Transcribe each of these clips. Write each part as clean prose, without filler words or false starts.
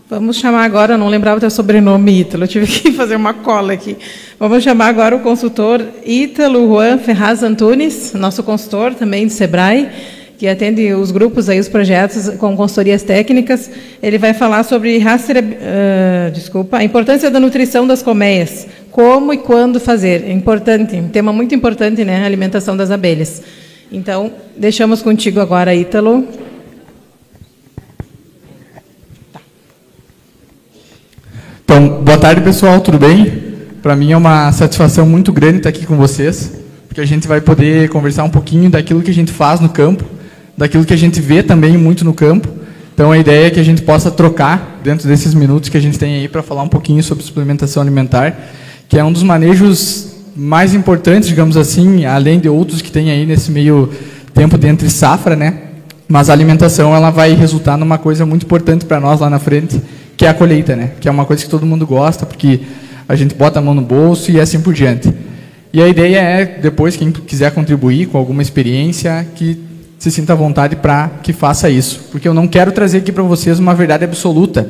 Vamos chamar agora, eu não lembrava o teu sobrenome, Ítalo, eu tive que fazer uma cola aqui. Vamos chamar agora o consultor Ítalo Juan Ferraz Antunes, nosso consultor também do SEBRAE, que atende os grupos, aí, os projetos com consultorias técnicas. Ele vai falar sobre a importância da nutrição das colmeias, como e quando fazer. É importante, um tema muito importante, né, a alimentação das abelhas. Então, deixamos contigo agora, Ítalo. Então, boa tarde, pessoal, tudo bem? Para mim é uma satisfação muito grande estar aqui com vocês, porque a gente vai poder conversar um pouquinho daquilo que a gente faz no campo, daquilo que a gente vê também muito no campo. Então, a ideia é que a gente possa trocar, dentro desses minutos que a gente tem aí, para falar um pouquinho sobre suplementação alimentar, que é um dos manejos mais importantes, digamos assim, além de outros que tem aí nesse meio tempo de entre safra, né? Mas a alimentação, ela vai resultar numa coisa muito importante para nós lá na frente, que é a colheita, né? Que é uma coisa que todo mundo gosta, porque a gente bota a mão no bolso e assim por diante. E a ideia é, depois, quem quiser contribuir com alguma experiência, que se sinta à vontade para que faça isso. Porque eu não quero trazer aqui para vocês uma verdade absoluta.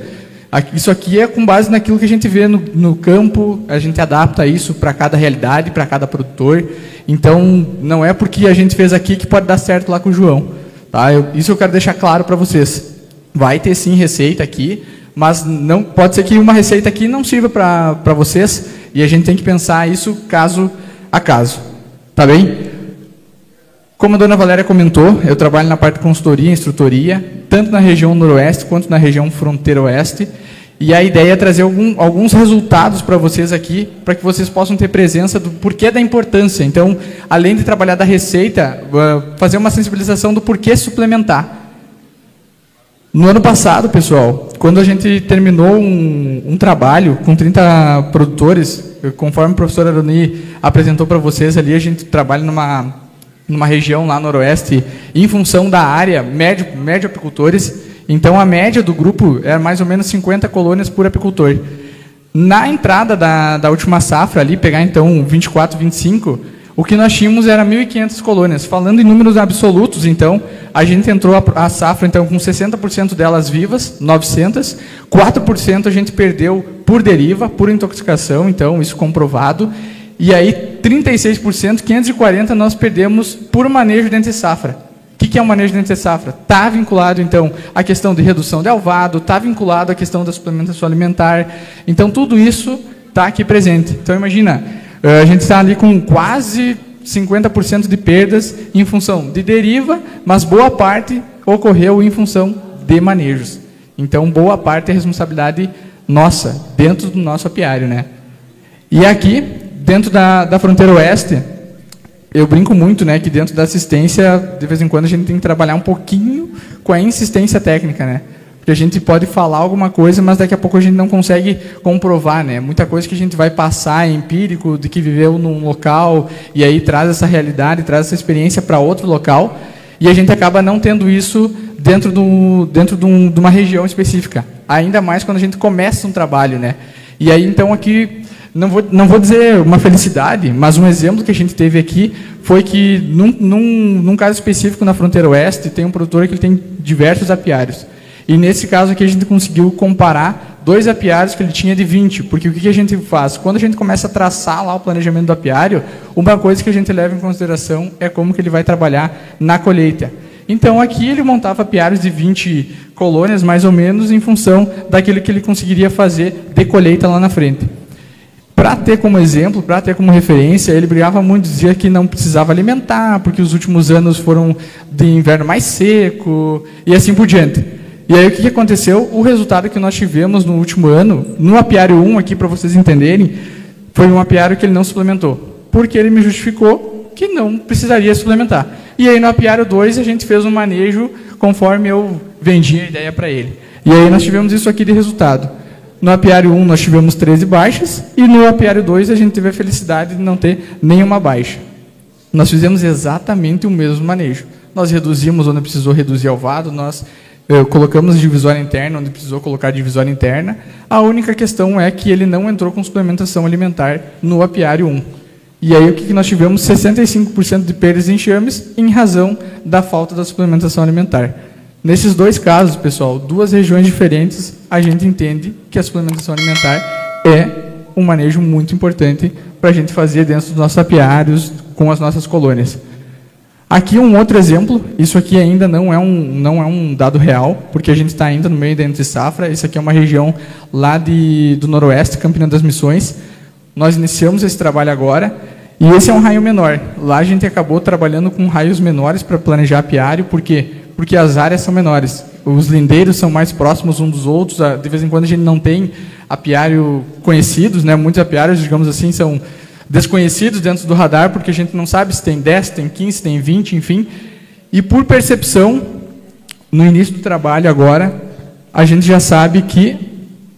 Isso aqui é com base naquilo que a gente vê no campo, a gente adapta isso para cada realidade, para cada produtor. Então, não é porque a gente fez aqui que pode dar certo lá com o João. Tá? Isso eu quero deixar claro para vocês. Vai ter sim receita aqui, mas não pode ser que uma receita aqui não sirva para vocês, e a gente tem que pensar isso caso a caso. Tá bem? Como a dona Valéria comentou, eu trabalho na parte de consultoria e instrutoria, tanto na região noroeste quanto na região fronteira oeste, e a ideia é trazer alguns resultados para vocês aqui, para que vocês possam ter presença do porquê da importância. Então, além de trabalhar da receita, fazer uma sensibilização do porquê suplementar. No ano passado, pessoal, quando a gente terminou um trabalho com 30 produtores, conforme o professor Aroni apresentou para vocês ali, a gente trabalha numa região lá noroeste, em função da área, médio apicultores. Então, a média do grupo era mais ou menos 50 colônias por apicultor. Na entrada da última safra, ali, pegar então 24, 25, o que nós tínhamos era 1.500 colônias. Falando em números absolutos, então, a gente entrou a safra então, com 60% delas vivas, 900, 4% a gente perdeu por deriva, por intoxicação, então, isso comprovado, e aí 36%, 540 nós perdemos por manejo de entre-safra. O que é um manejo de entre-safra? Está vinculado, então, à questão de redução de alvado, está vinculado à questão da suplementação alimentar. Então, tudo isso está aqui presente. Então, imagina, a gente está ali com quase 50% de perdas em função de deriva, mas boa parte ocorreu em função de manejos. Então, boa parte é responsabilidade nossa, dentro do nosso apiário, né? E aqui, dentro da fronteira oeste, eu brinco muito, né, que dentro da assistência, de vez em quando, a gente tem que trabalhar um pouquinho com a insistência técnica, né? Porque a gente pode falar alguma coisa, mas daqui a pouco a gente não consegue comprovar, né? Muita coisa que a gente vai passar é empírico, de que viveu num local, e aí traz essa realidade, traz essa experiência para outro local, e a gente acaba não tendo isso dentro de uma região específica. Ainda mais quando a gente começa um trabalho, né? E aí, então, aqui... Não vou dizer uma felicidade, mas um exemplo que a gente teve aqui foi que, num caso específico na fronteira oeste, tem um produtor que tem diversos apiários. E, nesse caso aqui, a gente conseguiu comparar 2 apiários que ele tinha de 20. Porque o que a gente faz? Quando a gente começa a traçar lá o planejamento do apiário, uma coisa que a gente leva em consideração é como que ele vai trabalhar na colheita. Então, aqui ele montava apiários de 20 colônias, mais ou menos, em função daquilo que ele conseguiria fazer de colheita lá na frente. Para ter como exemplo, para ter como referência, ele brigava muito, dizia que não precisava alimentar, porque os últimos anos foram de inverno mais seco, e assim por diante. E aí o que aconteceu? O resultado que nós tivemos no último ano, no apiário 1, aqui para vocês entenderem, foi um apiário que ele não suplementou, porque ele me justificou que não precisaria suplementar. E aí no apiário 2 a gente fez um manejo conforme eu vendi a ideia para ele. E aí nós tivemos isso aqui de resultado. No apiário 1 nós tivemos 13 baixas, e no apiário 2 a gente teve a felicidade de não ter nenhuma baixa. Nós fizemos exatamente o mesmo manejo. Nós reduzimos onde precisou reduzir alvado, nós colocamos divisória interna onde precisou colocar divisória interna. A única questão é que ele não entrou com suplementação alimentar no apiário 1. E aí o que nós tivemos? 65% de perdas em enxames em razão da falta da suplementação alimentar. Nesses dois casos, pessoal, duas regiões diferentes, a gente entende que a suplementação alimentar é um manejo muito importante para a gente fazer dentro dos nossos apiários com as nossas colônias. Aqui um outro exemplo, isso aqui ainda não é um dado real, porque a gente está ainda no meio da entre-safra. Isso aqui é uma região lá do Noroeste, Campina das Missões. Nós iniciamos esse trabalho agora, e esse é um raio menor. Lá a gente acabou trabalhando com raios menores para planejar apiário, por quê? Porque as áreas são menores. Os lindeiros são mais próximos uns dos outros, de vez em quando a gente não tem apiário conhecidos, né? Muitos apiários, digamos assim, são desconhecidos dentro do radar, porque a gente não sabe se tem 10, tem 15, tem 20, enfim. E por percepção, no início do trabalho agora, a gente já sabe que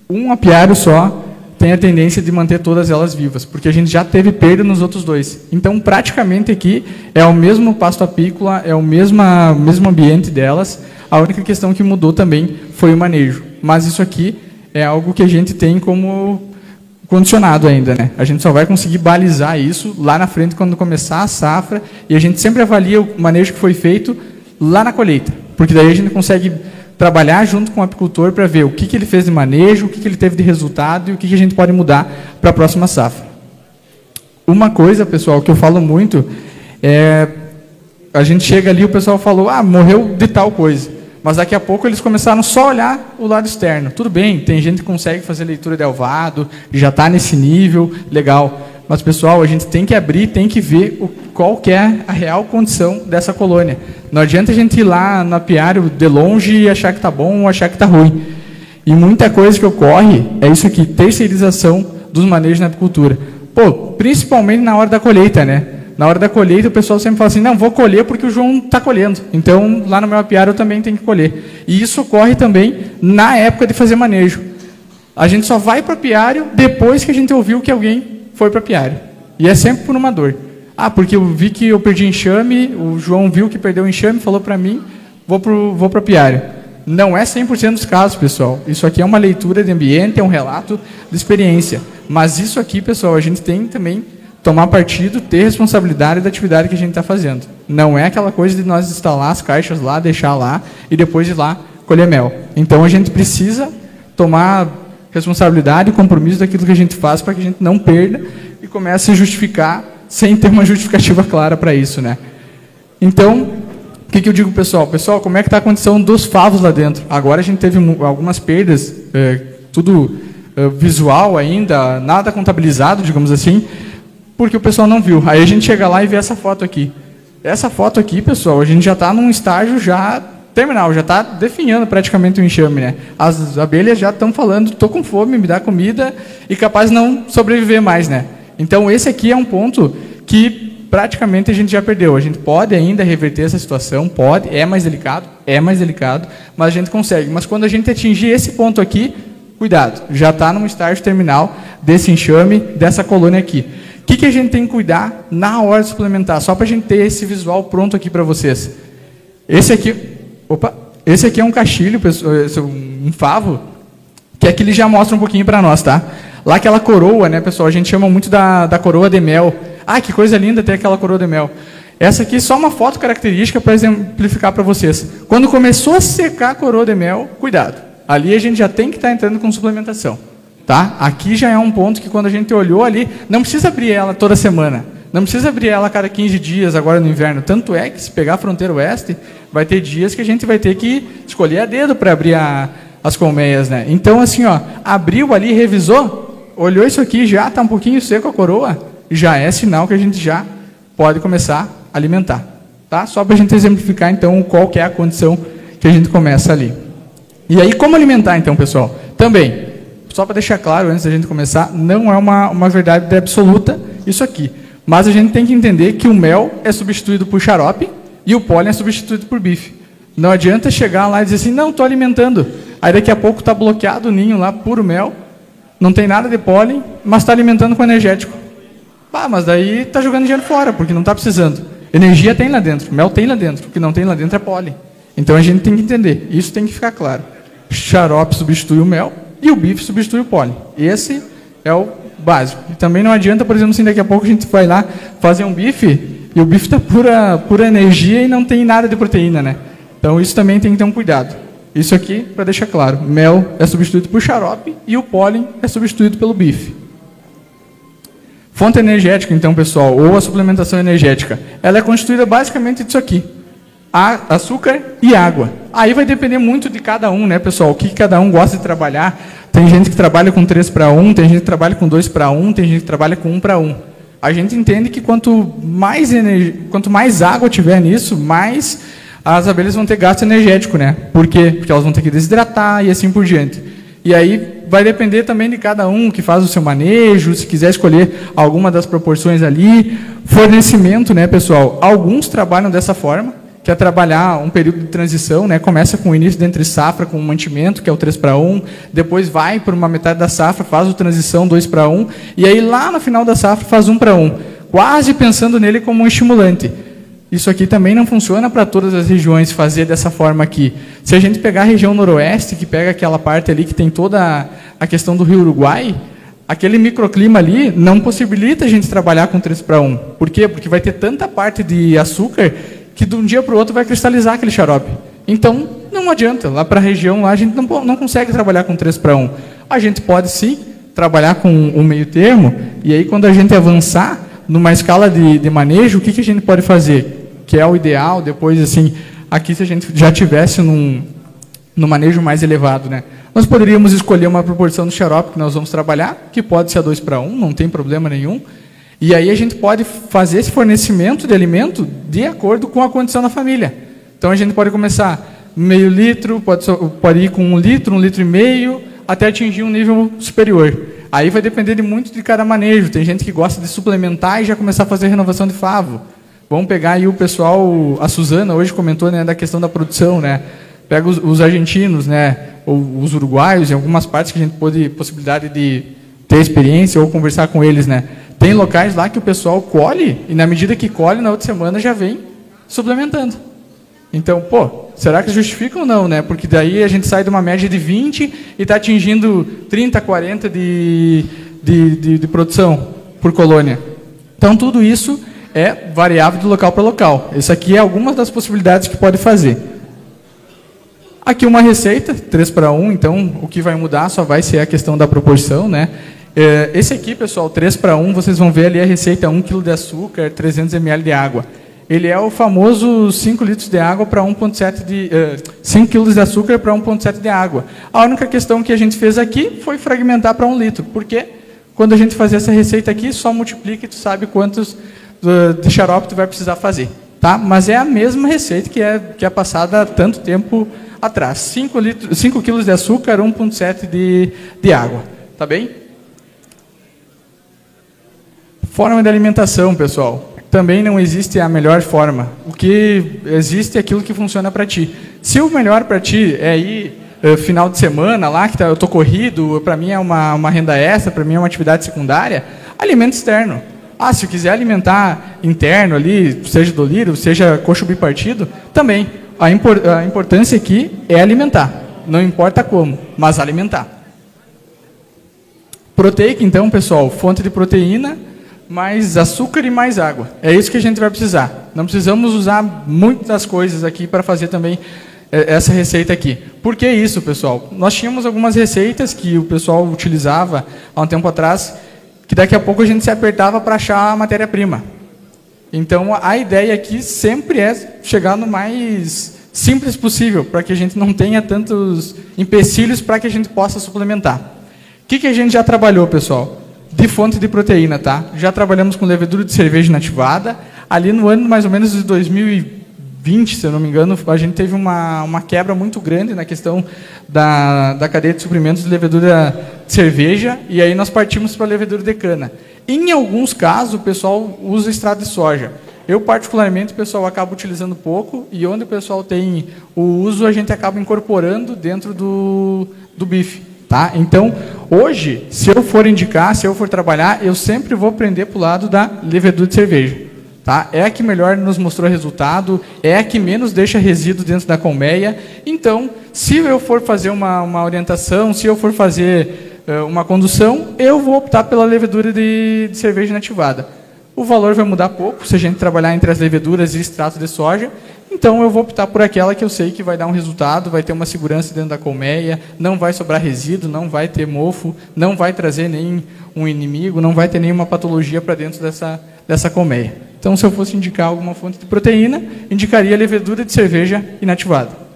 um apiário só tem a tendência de manter todas elas vivas, porque a gente já teve perda nos outros dois. Então, praticamente aqui, é o mesmo pasto apícola, é o mesmo ambiente delas, a única questão que mudou também foi o manejo. Mas isso aqui é algo que a gente tem como condicionado ainda, né? A gente só vai conseguir balizar isso lá na frente quando começar a safra, e a gente sempre avalia o manejo que foi feito lá na colheita, porque daí a gente consegue trabalhar junto com o apicultor para ver o que ele fez de manejo, o que ele teve de resultado e o que a gente pode mudar para a próxima safra. Uma coisa, pessoal, que eu falo muito é, a gente chega ali e o pessoal falou, morreu de tal coisa. Mas daqui a pouco eles começaram só a olhar o lado externo. Tudo bem, tem gente que consegue fazer leitura de alvado, já está nesse nível, legal. Mas, pessoal, a gente tem que abrir, tem que ver qual que é a real condição dessa colônia. Não adianta a gente ir lá no apiário de longe e achar que está bom ou achar que está ruim. E muita coisa que ocorre é isso aqui, terceirização dos manejos na apicultura. Principalmente na hora da colheita, né? Na hora da colheita, o pessoal sempre fala assim, não, vou colher porque o João está colhendo. Então, lá no meu apiário eu também tenho que colher. E isso ocorre também na época de fazer manejo. A gente só vai para o apiário depois que a gente ouviu que alguém foi para o apiário. E é sempre por uma dor. Porque eu vi que eu perdi enxame, o João viu que perdeu o enxame, falou para mim, vou para o apiário. Não é 100% dos casos, pessoal. Isso aqui é uma leitura de ambiente, é um relato de experiência. Mas isso aqui, pessoal, a gente tem também tomar partido, ter responsabilidade da atividade que a gente está fazendo. Não é aquela coisa de nós instalar as caixas lá, deixar lá e depois ir lá colher mel. Então, a gente precisa tomar responsabilidade e compromisso daquilo que a gente faz para que a gente não perda e comece a justificar sem ter uma justificativa clara para isso, né? Então, o que eu digo, pessoal? Pessoal, como é que está a condição dos favos lá dentro? Agora a gente teve algumas perdas, tudo visual ainda, nada contabilizado, digamos assim, porque o pessoal não viu. Aí a gente chega lá e vê essa foto aqui. Essa foto aqui, pessoal, a gente já está num estágio já terminal, já está definhando praticamente o enxame, né? As abelhas já estão falando, estou com fome, me dá comida, e capaz de não sobreviver mais, né? Então, esse aqui é um ponto que praticamente a gente já perdeu. A gente pode ainda reverter essa situação, pode, é mais delicado, mas a gente consegue. Mas quando a gente atingir esse ponto aqui, cuidado, já está num estágio terminal desse enxame, dessa colônia aqui. O que a gente tem que cuidar na hora de suplementar? Só para a gente ter esse visual pronto aqui para vocês. Esse aqui é um cachilho, um favo, que aqui ele já mostra um pouquinho para nós, tá? Lá aquela coroa, né, pessoal? A gente chama muito da coroa de mel. Que coisa linda ter aquela coroa de mel. Essa aqui é só uma foto característica para exemplificar para vocês. Quando começou a secar a coroa de mel, cuidado. Ali a gente já tem que estar entrando com suplementação. Tá? Aqui já é um ponto que quando a gente olhou ali, não precisa abrir ela toda semana, não precisa abrir ela a cada 15 dias agora no inverno, tanto é que se pegar a fronteira oeste, vai ter dias que a gente vai ter que escolher a dedo para abrir as colmeias, né? Então assim, abriu ali, revisou, olhou isso aqui, já está um pouquinho seco a coroa, já é sinal que a gente já pode começar a alimentar, tá? Só para a gente exemplificar então qual que é a condição que a gente começa ali. E aí como alimentar então, pessoal? Também, só para deixar claro, antes da gente começar, não é uma verdade absoluta isso aqui. Mas a gente tem que entender que o mel é substituído por xarope e o pólen é substituído por bife. Não adianta chegar lá e dizer assim, não, estou alimentando. Aí daqui a pouco está bloqueado o ninho lá, puro mel, não tem nada de pólen, mas está alimentando com energético. Mas daí está jogando dinheiro fora, porque não está precisando. Energia tem lá dentro, mel tem lá dentro, o que não tem lá dentro é pólen. Então a gente tem que entender, isso tem que ficar claro. Xarope substitui o mel, e o bife substitui o pólen. Esse é o básico. E também não adianta, por exemplo, assim, daqui a pouco a gente vai lá fazer um bife, e o bife está pura energia e não tem nada de proteína, né? Então, isso também tem que ter um cuidado. Isso aqui, para deixar claro, mel é substituído por xarope e o pólen é substituído pelo bife. Fonte energética, então, pessoal, ou a suplementação energética, ela é constituída basicamente disso aqui. Açúcar e água. Aí vai depender muito de cada um, né, pessoal? O que cada um gosta de trabalhar. Tem gente que trabalha com 3:1, tem gente que trabalha com 2:1, tem gente que trabalha com 1:1. A gente entende que quanto mais água tiver nisso, mais as abelhas vão ter gasto energético, né? Por quê? Porque elas vão ter que desidratar e assim por diante. E aí vai depender também de cada um que faz o seu manejo, se quiser escolher alguma das proporções ali. Fornecimento, né, pessoal? Alguns trabalham dessa forma, que é trabalhar um período de transição, né? Começa com o início da entre safra, com o mantimento, que é o 3:1, depois vai por uma metade da safra, faz a transição 2:1, e aí lá no final da safra faz 1:1, quase pensando nele como um estimulante. Isso aqui também não funciona para todas as regiões, fazer dessa forma aqui. Se a gente pegar a região noroeste, que pega aquela parte ali que tem toda a questão do Rio Uruguai, aquele microclima ali não possibilita a gente trabalhar com 3:1. Por quê? Porque vai ter tanta parte de açúcar que de um dia para o outro vai cristalizar aquele xarope. Então, não adianta. Lá para a região, lá, a gente não consegue trabalhar com 3:1. A gente pode, sim, trabalhar com um meio termo, e aí, quando a gente avançar numa escala de manejo, o que a gente pode fazer? Que é o ideal, depois, assim, aqui, se a gente já tivesse num manejo mais elevado, né? Nós poderíamos escolher uma proporção do xarope que nós vamos trabalhar, que pode ser a 2:1, não tem problema nenhum. E aí a gente pode fazer esse fornecimento de alimento de acordo com a condição da família. Então a gente pode começar meio litro, pode ir com 1 litro, 1,5 litro, até atingir um nível superior. Aí vai depender muito de cada manejo. Tem gente que gosta de suplementar e já começar a fazer renovação de favo. Vamos pegar aí o pessoal, a Suzana hoje comentou, né, da questão da produção, né? Pega os argentinos, né, ou os uruguaios, em algumas partes que a gente pode possibilidade de ter experiência ou conversar com eles, né? Tem locais lá que o pessoal colhe, e na medida que colhe, na outra semana já vem suplementando. Então, será que justifica ou não, né? Porque daí a gente sai de uma média de 20 e está atingindo 30, 40 de produção por colônia. Então, tudo isso é variável de local para local. Isso aqui é algumas das possibilidades que pode fazer. Aqui uma receita, 3:1, então o que vai mudar só vai ser a questão da proporção, né? Esse aqui, pessoal, 3:1, vocês vão ver ali a receita, 1 kg de açúcar, 300 ml de água. Ele é o famoso 5 litros de água para 1,7 de... 5 kg de açúcar para 1,7 de água. A única questão que a gente fez aqui foi fragmentar para 1 litro, porque quando a gente fazer essa receita aqui, só multiplica e tu sabe quantos de xarope tu vai precisar fazer. Tá? Mas é a mesma receita que é passada há tanto tempo atrás. 5 kg de açúcar, 1,7 de água. Tá bem? Forma de alimentação, pessoal. Também não existe a melhor forma. O que existe é aquilo que funciona para ti. Se o melhor para ti é ir final de semana lá, que eu estou corrido, para mim é uma renda extra, para mim é uma atividade secundária, alimento externo. Se eu quiser alimentar interno ali, seja do lírio, seja coxo bipartido, também. A importância aqui é alimentar. Não importa como, mas alimentar. Proteica, então, pessoal, fonte de proteína, mais açúcar e mais água. É isso que a gente vai precisar. Não precisamos usar muitas coisas aqui para fazer também essa receita aqui. Por que isso, pessoal? Nós tínhamos algumas receitas que o pessoal utilizava há um tempo atrás, que daqui a pouco a gente se apertava para achar a matéria-prima. Então, a ideia aqui sempre é chegar no mais simples possível, para que a gente não tenha tantos empecilhos para que a gente possa suplementar. O que a gente já trabalhou, pessoal? De fonte de proteína, tá? Já trabalhamos com levedura de cerveja inativada. Ali no ano, mais ou menos, de 2020, se eu não me engano, a gente teve uma quebra muito grande na questão da cadeia de suprimentos de levedura de cerveja, e aí nós partimos para a levedura de cana. Em alguns casos, o pessoal usa extrato de soja. Eu, particularmente, o pessoal acaba utilizando pouco, e onde o pessoal tem o uso, a gente acaba incorporando dentro do bife. Tá? Então, hoje, se eu for indicar, se eu for trabalhar, eu sempre vou prender para o lado da levedura de cerveja. Tá? É a que melhor nos mostrou resultado, é a que menos deixa resíduo dentro da colmeia. Então, se eu for fazer uma orientação, se eu for fazer uma condução, eu vou optar pela levedura de cerveja inativada. o valor vai mudar pouco se a gente trabalhar entre as leveduras e extrato de soja. Então, eu vou optar por aquela que eu sei que vai dar um resultado, vai ter uma segurança dentro da colmeia, não vai sobrar resíduo, não vai ter mofo, não vai trazer nem um inimigo, não vai ter nenhuma patologia para dentro dessa colmeia. Então, se eu fosse indicar alguma fonte de proteína, indicaria a levedura de cerveja inativada.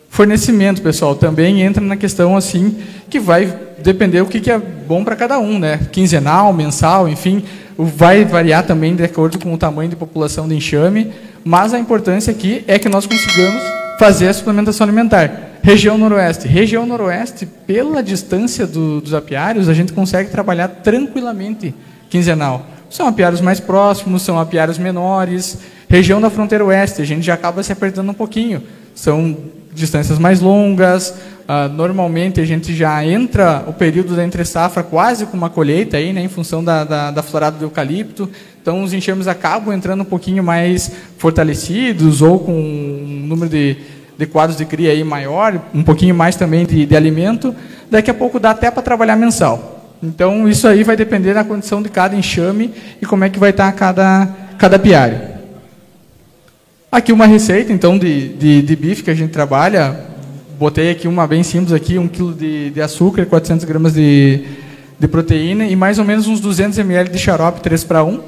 Fornecimento, pessoal, também entra na questão assim, que vai depender o que é bom para cada um, né? Quinzenal, mensal, enfim, vai variar também de acordo com o tamanho de população de enxame, mas a importância aqui é que nós consigamos fazer a suplementação alimentar. Região Noroeste. Região Noroeste, pela distância dos apiários, a gente consegue trabalhar tranquilamente quinzenal. São apiários mais próximos, são apiários menores. Região da fronteira oeste, a gente já acaba se apertando um pouquinho. São distâncias mais longas, normalmente a gente já entra o período da entre-safra quase com uma colheita, aí, né, em função da florada do eucalipto, então os enxames acabam entrando um pouquinho mais fortalecidos ou com um número de quadros de cria aí maior, um pouquinho mais também de alimento, daqui a pouco dá até para trabalhar mensal. Então isso aí vai depender da condição de cada enxame e como é que vai estar cada apiário. Aqui uma receita, então, de bife que a gente trabalha. Botei aqui uma bem simples, aqui, 1 kg de açúcar, 400 gramas de proteína e mais ou menos uns 200 ml de xarope 3:1.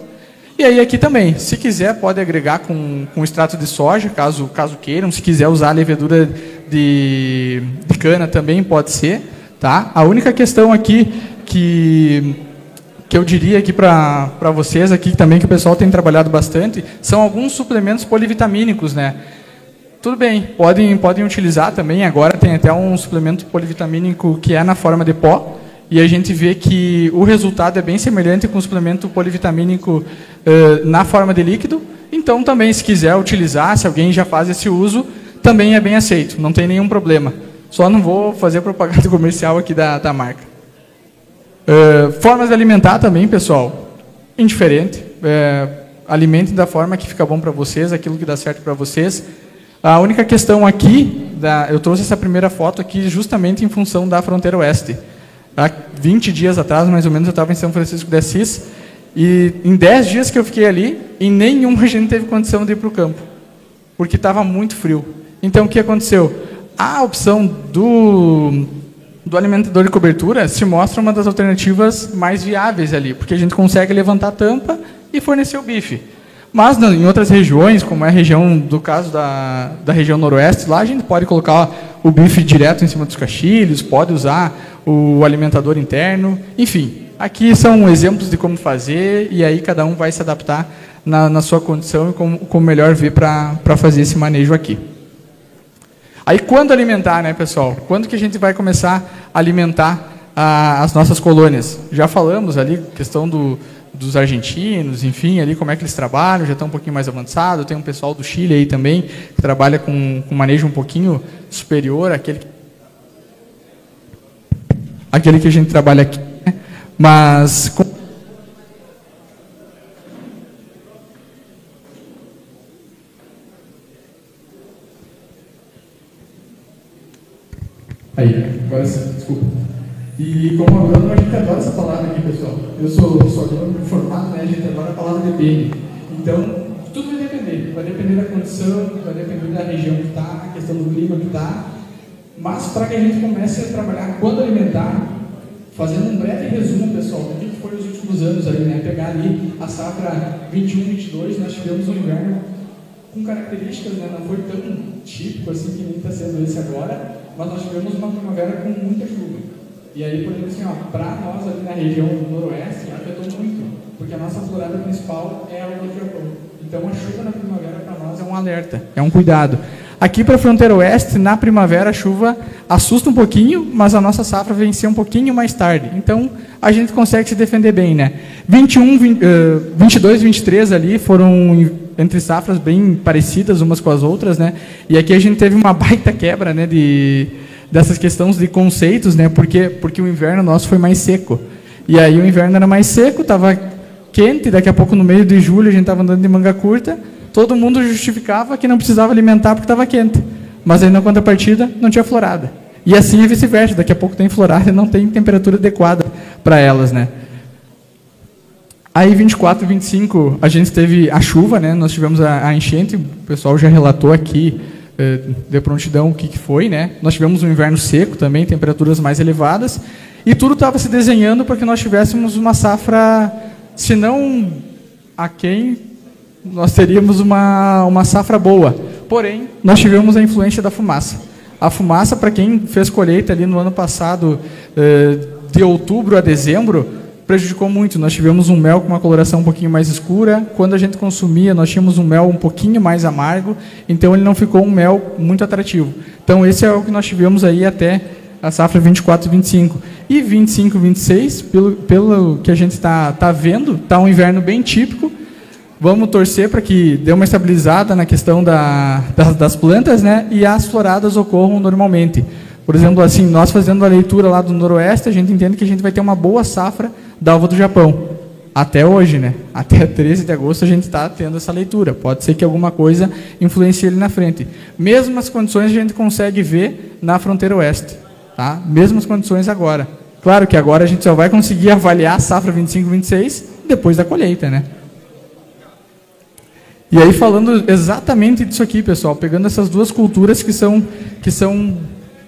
E aí aqui também, se quiser, pode agregar com extrato de soja, caso queiram. Se quiser usar a levedura de cana também pode ser. Tá? A única questão aqui que eu diria aqui para vocês, aqui também, que o pessoal tem trabalhado bastante, são alguns suplementos polivitamínicos, né? Tudo bem, podem utilizar também, agora tem até um suplemento polivitamínico que é na forma de pó, e a gente vê que o resultado é bem semelhante com o suplemento polivitamínico na forma de líquido, então também, se quiser utilizar, se alguém já faz esse uso, também é bem aceito, não tem nenhum problema. Só não vou fazer propaganda comercial aqui da marca. Formas de alimentar também, pessoal, indiferente. Alimentem da forma que fica bom para vocês, aquilo que dá certo para vocês. A única questão aqui, eu trouxe essa primeira foto aqui justamente em função da fronteira oeste. Há 20 dias atrás, mais ou menos, eu estava em São Francisco de Assis, e em 10 dias que eu fiquei ali, em nenhum a gente teve condição de ir para o campo, porque estava muito frio. Então, o que aconteceu? A opção do alimentador de cobertura se mostra uma das alternativas mais viáveis ali, porque a gente consegue levantar a tampa e fornecer o bife. Mas em outras regiões, como é a região, do caso da região noroeste, lá a gente pode colocar o bife direto em cima dos caixilhos, pode usar o alimentador interno, enfim. Aqui são exemplos de como fazer, e aí cada um vai se adaptar na sua condição e como melhor ver para fazer esse manejo aqui. Aí, quando alimentar, né, pessoal? Quando que a gente vai começar a alimentar as nossas colônias? Já falamos ali, questão dos argentinos, enfim, ali como é que eles trabalham, já estão um pouquinho mais avançado. Tem um pessoal do Chile aí também, que trabalha com manejo um pouquinho superior àquele que a gente trabalha aqui, né? Mas... Aí, agora sim, desculpa. E como agrônomo, a gente adora essa palavra aqui, pessoal. Eu sou agrônomo formado, né? A gente adora a palavra depende. Então, tudo vai depender da condição, vai depender da região que está, a questão do clima que está. Mas, para que a gente comece a trabalhar quando alimentar, fazendo um breve resumo, pessoal, do que foi os últimos anos aí, né? Pegar ali a safra 21-22, nós tivemos um inverno com características, né? Não foi tão típico assim que nem está sendo esse agora, mas nós tivemos uma primavera com muita chuva. E aí, por exemplo, assim, para nós ali na região do noroeste, afetou muito, porque a nossa florada principal é a do Japão. Então, a chuva na primavera para nós é um alerta, é um cuidado. Aqui para a fronteira oeste, na primavera, a chuva assusta um pouquinho, mas a nossa safra venceu um pouquinho mais tarde. Então, a gente consegue se defender bem, né? 22, 23 ali foram entre safras bem parecidas umas com as outras, né? E aqui a gente teve uma baita quebra, né, dessas questões de conceitos, né? Porque o inverno nosso foi mais seco. E aí o inverno era mais seco, estava quente, daqui a pouco no meio de julho a gente estava andando de manga curta, todo mundo justificava que não precisava alimentar porque estava quente. Mas aí na contrapartida não tinha florada. E assim é vice-versa, daqui a pouco tem florada e não tem temperatura adequada para elas, né? Aí 24 e 25 a gente teve a chuva, né? Nós tivemos a enchente, o pessoal já relatou aqui de prontidão o que foi, né? Nós tivemos um inverno seco também, temperaturas mais elevadas, e tudo estava se desenhando para que nós tivéssemos uma safra, se não aquém, nós teríamos uma safra boa. Porém, nós tivemos a influência da fumaça. A fumaça, para quem fez colheita ali no ano passado, de outubro a dezembro, prejudicou muito. Nós tivemos um mel com uma coloração um pouquinho mais escura. Quando a gente consumia, nós tínhamos um mel um pouquinho mais amargo, então ele não ficou um mel muito atrativo. Então esse é o que nós tivemos aí até a safra 24 e 25. E 25 e 26, pelo que a gente está vendo, está um inverno bem típico. Vamos torcer para que dê uma estabilizada na questão das plantas, né, e as floradas ocorram normalmente. Por exemplo, assim, nós fazendo a leitura lá do Noroeste, a gente entende que a gente vai ter uma boa safra da uva do Japão. Até hoje, né? Até 13 de agosto a gente está tendo essa leitura. Pode ser que alguma coisa influencie ele na frente. Mesmas condições a gente consegue ver na fronteira oeste. Tá? Mesmas condições agora. Claro que agora a gente só vai conseguir avaliar a safra 25 e 26 depois da colheita, né? E aí falando exatamente disso aqui, pessoal, pegando essas duas culturas que são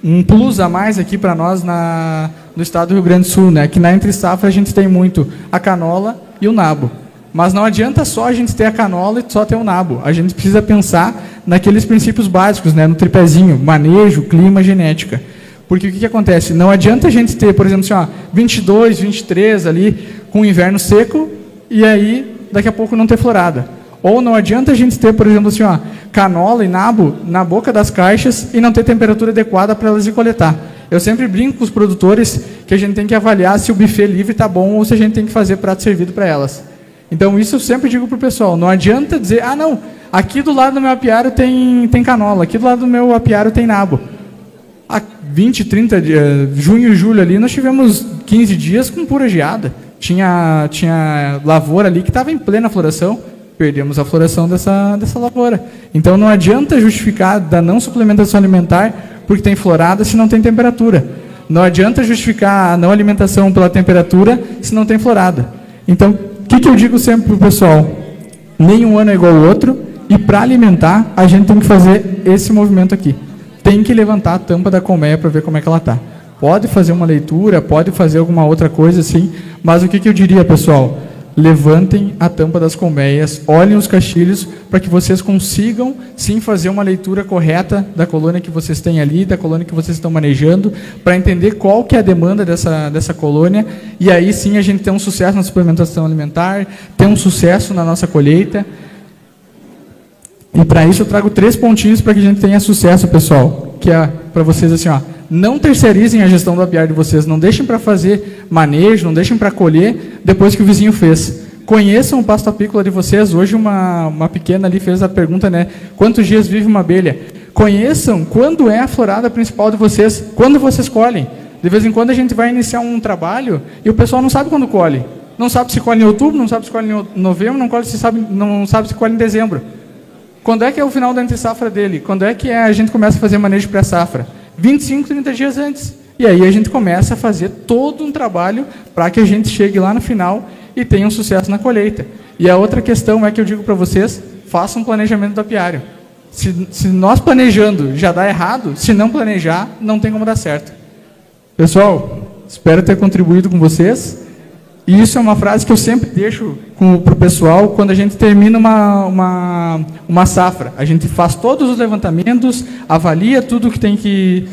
um plus a mais aqui para nós no estado do Rio Grande do Sul, né? Que na entre safra a gente tem muito a canola e o nabo. Mas não adianta só a gente ter a canola e só ter o nabo. A gente precisa pensar naqueles princípios básicos, né? No tripézinho, manejo, clima, genética. Porque o que acontece? Não adianta a gente ter, por exemplo, assim, ó, 22, 23 ali, com o inverno seco, e aí daqui a pouco não ter florada. Ou não adianta a gente ter, por exemplo, assim, ó, canola e nabo na boca das caixas e não ter temperatura adequada para elas ir coletar. Eu sempre brinco com os produtores que a gente tem que avaliar se o buffet livre está bom ou se a gente tem que fazer prato servido para elas. Então, isso eu sempre digo para o pessoal. Não adianta dizer, ah, não, aqui do lado do meu apiário tem canola, aqui do lado do meu apiário tem nabo. Há 20, 30 dias, junho e julho ali, nós tivemos 15 dias com pura geada. Tinha lavoura ali que estava em plena floração. Perdemos a floração dessa lavoura. Então, não adianta justificar da não suplementação alimentar porque tem florada se não tem temperatura. Não adianta justificar a não alimentação pela temperatura se não tem florada. Então, o que eu digo sempre para o pessoal? Nenhum ano é igual ao outro, e para alimentar, a gente tem que fazer esse movimento aqui. Tem que levantar a tampa da colmeia para ver como é que ela está. Pode fazer uma leitura, pode fazer alguma outra coisa assim, mas o que eu diria, pessoal? Levantem a tampa das colmeias, olhem os castilhos, para que vocês consigam, sim, fazer uma leitura correta da colônia que vocês têm ali, da colônia que vocês estão manejando, para entender qual que é a demanda dessa colônia, e aí sim a gente tem um sucesso na suplementação alimentar, tem um sucesso na nossa colheita. E para isso eu trago 3 pontinhos para que a gente tenha sucesso, pessoal, que é para vocês assim, ó, não terceirizem a gestão do apiário de vocês, não deixem para fazer manejo, não deixem para colher depois que o vizinho fez. Conheçam o pasto apícola de vocês. Hoje uma pequena ali fez a pergunta, né, quantos dias vive uma abelha? Conheçam quando é a florada principal de vocês, quando vocês colhem. De vez em quando a gente vai iniciar um trabalho e o pessoal não sabe quando colhe. Não sabe se colhe em outubro, não sabe se colhe em novembro, não sabe se colhe em dezembro. Quando é que é o final da entre-safra dele? Quando é que a gente começa a fazer manejo pré-safra? 25, 30 dias antes. E aí a gente começa a fazer todo um trabalho para que a gente chegue lá no final e tenha um sucesso na colheita. E a outra questão é que eu digo para vocês, façam um planejamento do apiário. Se nós planejando já dá errado, se não planejar, não tem como dar certo. Pessoal, espero ter contribuído com vocês. E isso é uma frase que eu sempre deixo para o pessoal quando a gente termina uma safra. A gente faz todos os levantamentos, avalia tudo que tem que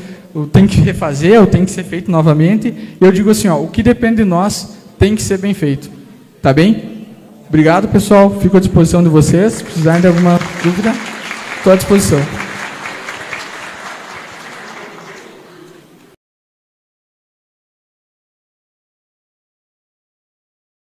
refazer ou tem que ser feito novamente. E eu digo assim, ó, o que depende de nós tem que ser bem feito. Tá bem? Obrigado, pessoal. Fico à disposição de vocês. Se precisarem de alguma dúvida, estou à disposição.